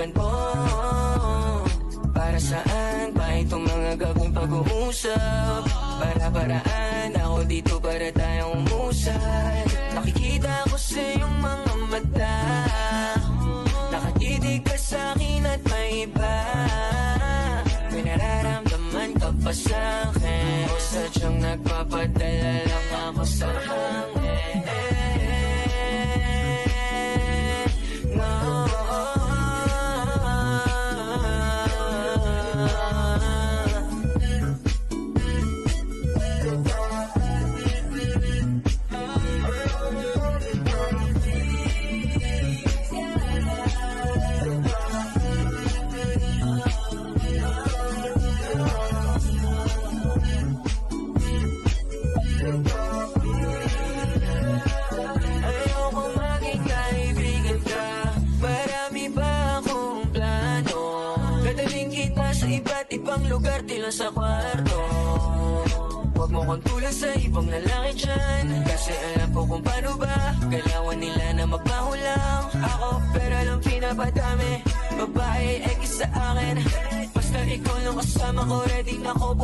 ganito? Para saan pa itong mga gagawing pag-uusap? Para-paraan ako dito para tayong umusad. Nakikita ko sa iyong mga mata, nakatitig ka sa'kin at may iba. May nararamdaman ka pa sa'kin, o sadyang nagpapadala lang ako sa hangin. Ibang lugar, di lang sa kwarto. Huwag mo kong tulad sa ibang lalaki dyan, kasi alam ko kung paano ba galawan nila na magbaho lang ako, pero alam pinapadami. Babae, X sa akin, basta ikaw lang kasama ko, ready na ako